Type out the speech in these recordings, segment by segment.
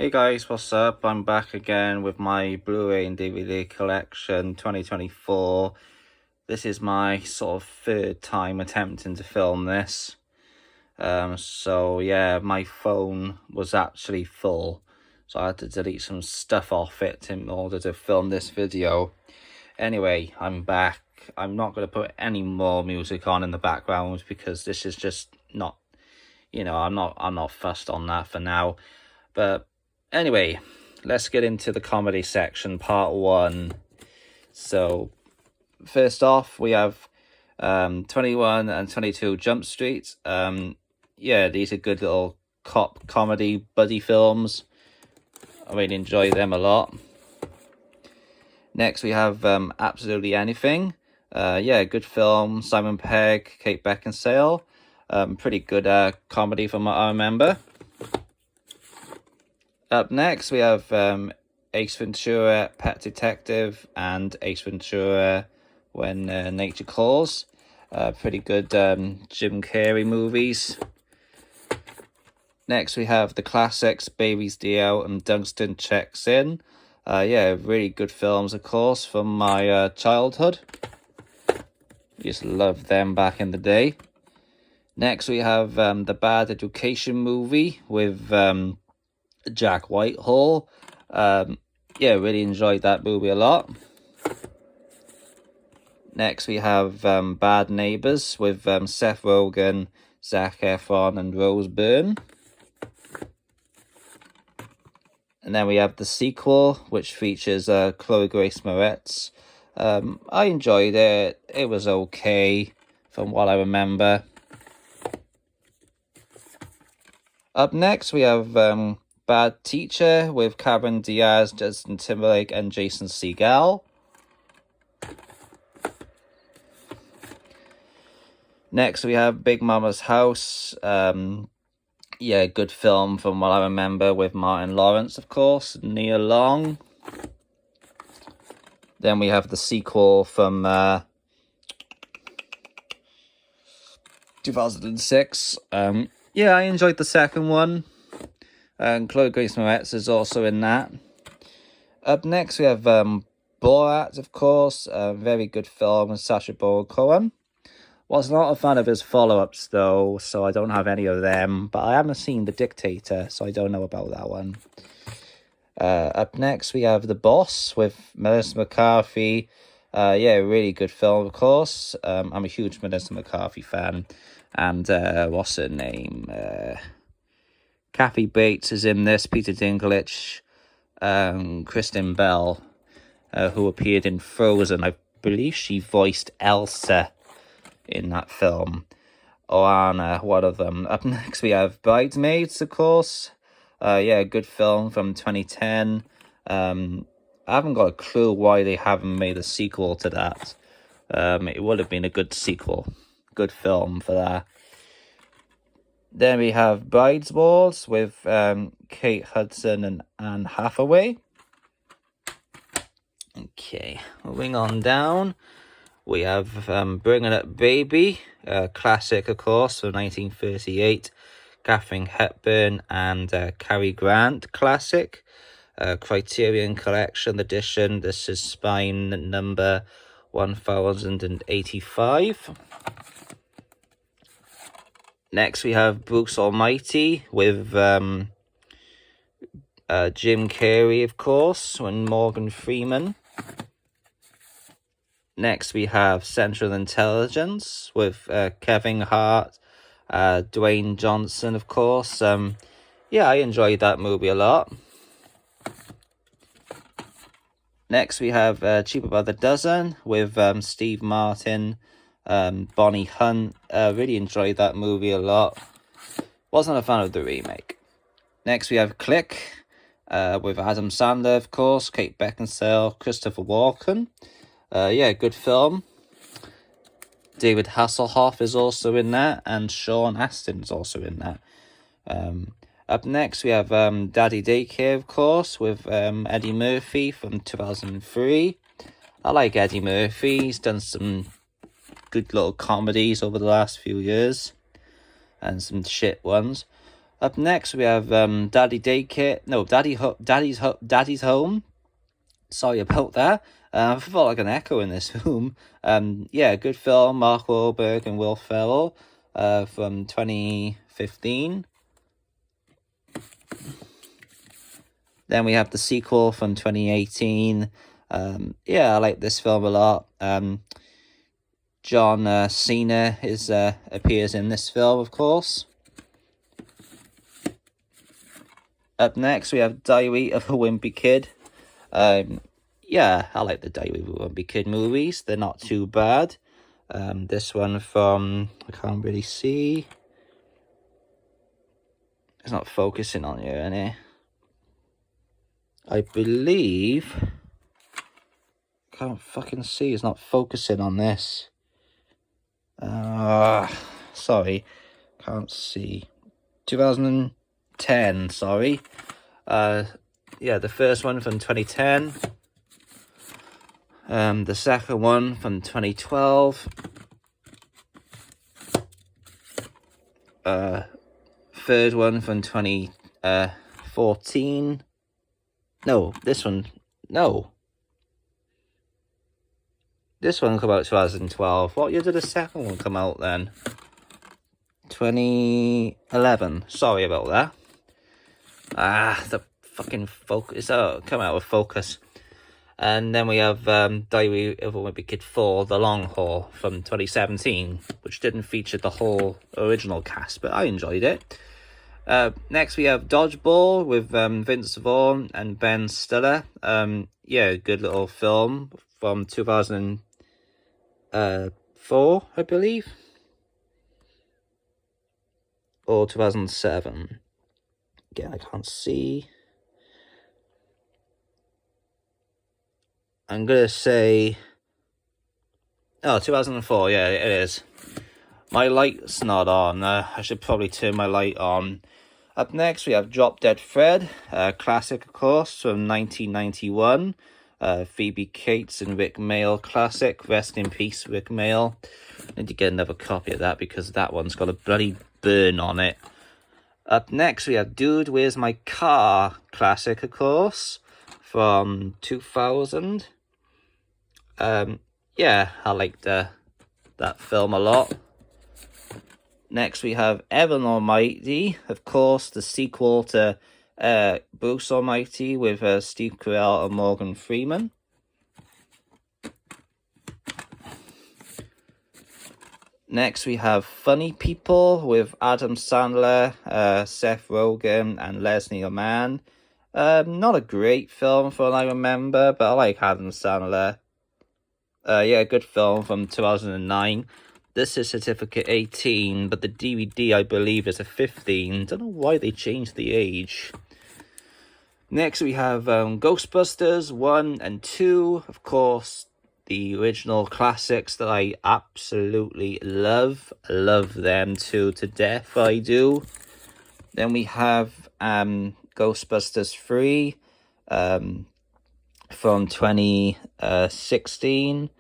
Hey guys, what's up? I'm back again with my Blu Ray and DVD collection 2024. This is my sort of third time attempting to film this. So yeah, my phone was actually full, so I had to delete some stuff off it in order to film this video. Anyway, I'm back. I'm not going to put any more music on in the background because this is just not, I'm not fussed on that for now. But anyway, let's get into the comedy section, part 1. So, first off, we have 21 and 22 Jump Street. Yeah, these are good little cop comedy buddy films. I really enjoy them a lot. Next, we have Absolutely Anything. Yeah, good film. Simon Pegg, Kate Beckinsale. Pretty good comedy from what I remember. Up next, we have Ace Ventura, Pet Detective, and Ace Ventura, When Nature Calls. Pretty good Jim Carrey movies. Next, we have the classics, Baby's Day Out and Dunstan Checks In. Yeah, really good films, of course, from my childhood. Just loved them back in the day. Next, we have the Bad Education movie with Jack Whitehall. Yeah, really enjoyed that movie a lot. Next, we have Bad Neighbors with Seth Rogen, Zac Efron, and Rose Byrne. And then we have the sequel, which features Chloe Grace Moretz. I enjoyed it. It was okay, from what I remember. Up next, we have Bad Teacher with Cameron Diaz, Justin Timberlake, and Jason Segel. Next, we have Big Mama's House. Yeah, good film from what I remember, with Martin Lawrence, of course, Nia Long. Then we have the sequel from 2006. Yeah, I enjoyed the second one. And Chloe Grace Moretz is also in that. Up next, we have Borat, of course. Very good film with Sacha Baron Cohen. Was not a fan of his follow-ups, though, so I don't have any of them. But I haven't seen The Dictator, so I don't know about that one. Up next, we have The Boss with Melissa McCarthy. Yeah, really good film, of course. I'm a huge Melissa McCarthy fan. And what's her name? Kathy Bates is in this. Peter Dinklage. Kristen Bell, who appeared in Frozen. I believe she voiced Elsa in that film. Or Anna, one of them. Up next, we have Bridesmaids, of course. Yeah, good film from 2010. I haven't got a clue why they haven't made a sequel to that. It would have been a good sequel. Good film for that. Then we have Bridesmaids with Kate Hudson and Anne Hathaway. Okay, moving on down. We have Bringing Up Baby, classic, of course, from 1938. Katharine Hepburn and Cary Grant, classic. Criterion Collection edition. This is spine number 1085. Next, we have Bruce Almighty with Jim Carrey, of course, and Morgan Freeman. Next, we have Central Intelligence with Kevin Hart, Dwayne Johnson, of course. Yeah, I enjoyed that movie a lot. Next, we have Cheaper by the Dozen with Steve Martin, Bonnie Hunt. Really enjoyed that movie a lot. Wasn't a fan of the remake. Next, we have Click with Adam Sandler, of course, Kate Beckinsale, Christopher Walken. Yeah, good film. David Hasselhoff is also in that, and Sean Astin is also in that. Up next, we have Daddy Daycare, of course, with Eddie Murphy from 2003. I like Eddie Murphy. He's done some good little comedies over the last few years, and some shit ones. Up next, we have Daddy's Home. Sorry about that. I felt like an echo in this room. Yeah, good film. Mark Wahlberg and Will Ferrell from 2015. Then we have the sequel from 2018. Yeah, I like this film a lot. John Cena appears in this film, of course. Up next, we have Diary of a Wimpy Kid. Yeah, I like the Diary of a Wimpy Kid movies. They're not too bad. This one from, I can't really see. It's not focusing on you, any. I believe. Can't fucking see. It's not focusing on this. Sorry. Can't see. 2010, sorry. Yeah, the first one from 2010. The second one from 2012. Third one from 2014. No, this one. No. This one came out 2012. What year did the second one come out then? 2011. Sorry about that. The fucking focus. Come out with focus. And then we have Diary of a Wimpy Kid 4, The Long Haul, from 2017, which didn't feature the whole original cast, but I enjoyed it. Next, we have Dodgeball with Vince Vaughn and Ben Stiller. Yeah, good little film from 2004, I believe. Or 2007. Again, I can't see. I'm going to say... Oh, 2004, yeah, it is. My light's not on. I should probably turn my light on. Up next, we have Drop Dead Fred, classic, of course, from 1991. Phoebe Cates and Rick Mayall classic. Rest in peace, Rick Mayall. I need to get another copy of that because that one's got a bloody burn on it. Up next, we have Dude, Where's My Car? Classic, of course, from 2000. Yeah, I liked that film a lot. Next, we have Evan Almighty, of course, the sequel to Bruce Almighty with Steve Carell and Morgan Freeman. Next, we have Funny People with Adam Sandler, Seth Rogen, and Leslie Mann. Not a great film from what I remember, but I like Adam Sandler. Yeah, good film from 2009. This is certificate 18, but the DVD, I believe, is a 15. Don't know why they changed the age. Next, we have Ghostbusters 1 and 2. Of course, the original classics that I absolutely love. Love them to death, I do. Then we have Ghostbusters 3 from 2016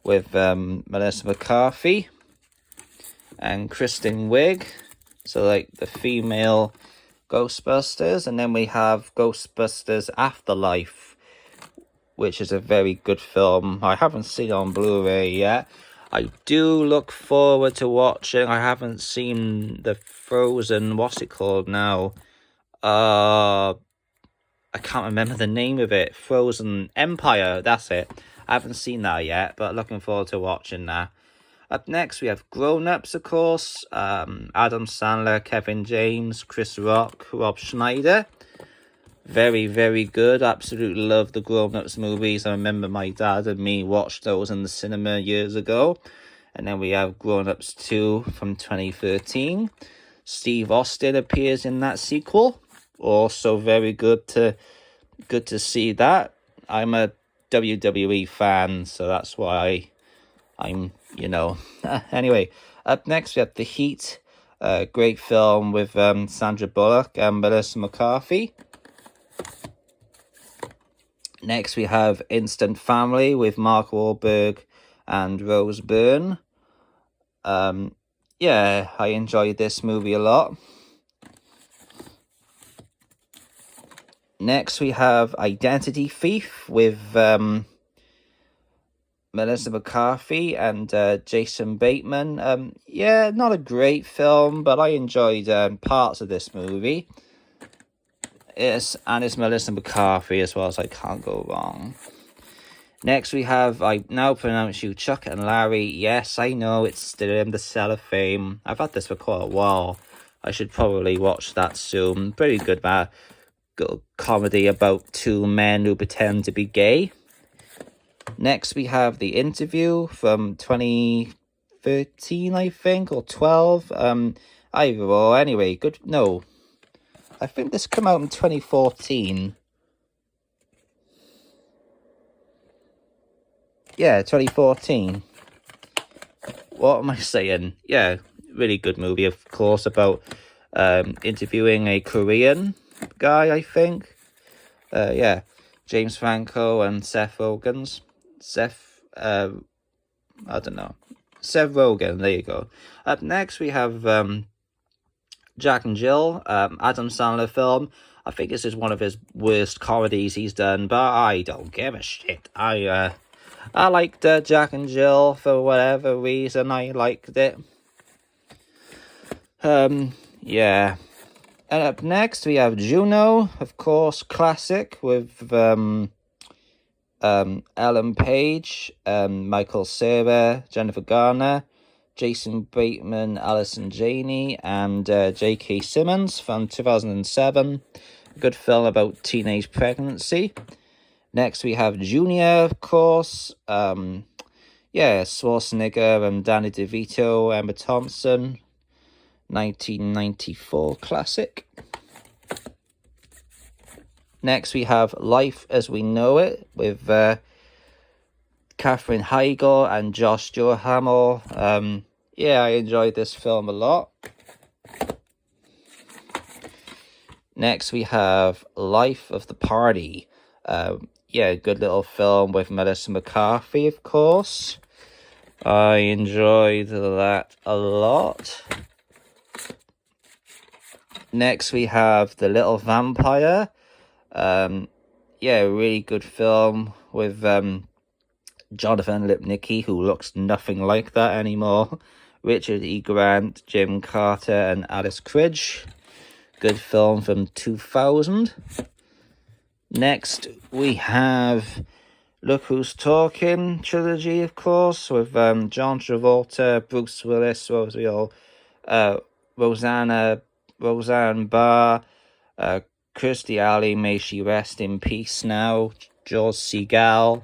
with Melissa McCarthy and Kristen Wiig. So, like, the female Ghostbusters. And then we have Ghostbusters Afterlife, which is a very good film. I haven't seen it on Blu-ray yet. I do look forward to watching. I haven't seen the Frozen, what's it called now? I can't remember the name of it. Frozen Empire, that's it. I haven't seen that yet, but looking forward to watching that. Up next, we have Grown Ups, of course. Adam Sandler, Kevin James, Chris Rock, Rob Schneider. Very, very good. Absolutely love the Grown Ups movies. I remember my dad and me watched those in the cinema years ago. And then we have Grown Ups 2 from 2013. Steve Austin appears in that sequel. Also very good to see that. I'm a WWE fan, so that's why I'm, Anyway, up next we have The Heat. Great film with Sandra Bullock and Melissa McCarthy. Next we have Instant Family with Mark Wahlberg and Rose Byrne. Yeah, I enjoyed this movie a lot. Next, we have Identity Thief with Melissa McCarthy and Jason Bateman. Yeah, not a great film, but I enjoyed parts of this movie. And it's Melissa McCarthy as well, so I can't go wrong. Next, we have, I now pronounce you Chuck and Larry. Yes, I know, it's still in the cellophane. I've had this for quite a while. I should probably watch that soon. Pretty good, good comedy about two men who pretend to be gay. Next, we have The Interview from 2013, I think, or 12. Either or, anyway, good. No, I think this came out in 2014. Yeah, 2014. What am I saying? Yeah, really good movie, of course, about interviewing a Korean guy, I think. Yeah, James Franco and Seth Rogen's. I don't know. Seth Rogen, there you go. Up next, we have Jack and Jill, Adam Sandler film. I think this is one of his worst comedies he's done, but I don't give a shit. I liked Jack and Jill for whatever reason. I liked it. Yeah. And up next, we have Juno, of course, classic with Ellen Page, Michael Cera, Jennifer Garner, Jason Bateman, Allison Janney, and J.K. Simmons from 2007. A good film about teenage pregnancy. Next, we have Junior, of course. Yeah, Schwarzenegger and Danny DeVito, Emma Thompson. 1994 classic. Next, we have Life as We Know It with Katherine Heigl and Josh Duhamel. Yeah, I enjoyed this film a lot. Next, we have Life of the Party. Yeah, good little film with Melissa McCarthy, of course. I enjoyed that a lot. Next, we have The Little Vampire. Yeah, really good film with Jonathan Lipnicki, who looks nothing like that anymore. Richard E. Grant, Jim Carter, and Alice Cridge. Good film from 2000. Next, we have Look Who's Talking trilogy, of course, with John Travolta, Bruce Willis, Roseanne Barr, Kirstie Alley, may she rest in peace now, George Segal.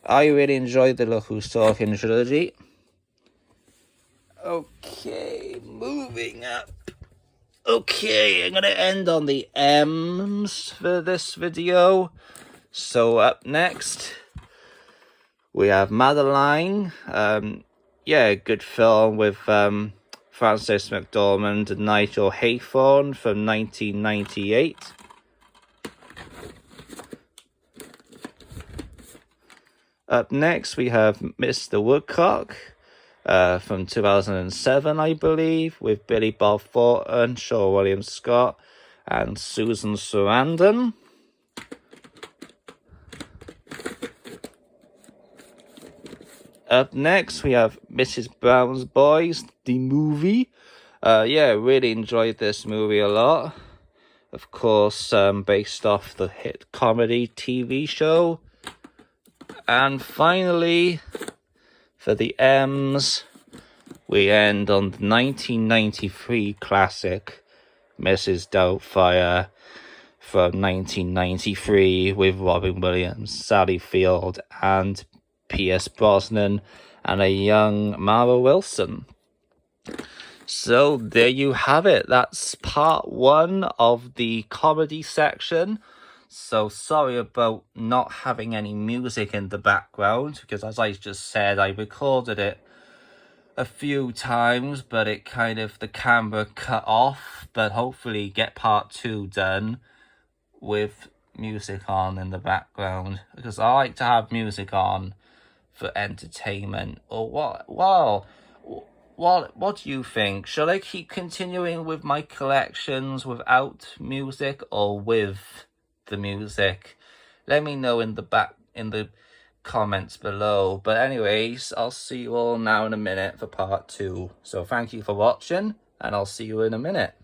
I really enjoyed the Look Who's Talking trilogy. Okay, moving up. Okay, I'm going to end on the M's for this video. So up next, we have Madeline. Yeah, good film with Frances McDormand and Nigel Haythorne from 1998. Up next, we have Mr. Woodcock from 2007, I believe, with Billy Bob Thornton, Sean William Scott, and Susan Sarandon. Up next, we have Mrs. Brown's Boys, the movie. Yeah, really enjoyed this movie a lot. Of course, based off the hit comedy TV show. And finally, for the M's, we end on the 1993 classic, Mrs. Doubtfire, from 1993, with Robin Williams, Sally Field, and Pierce Brosnan, and a young Mara Wilson. So there you have it. That's part one of the comedy section. So sorry about not having any music in the background, because as I just said, I recorded it a few times, but it kind of, the camera cut off. But hopefully get part two done with music on in the background, because I like to have music on for entertainment. Or what? Well, what do you think? Should I keep continuing with my collections without music or with the music, let me know in the comments below. But anyways, I'll see you all now in a minute for part 2. So thank you for watching, and I'll see you in a minute.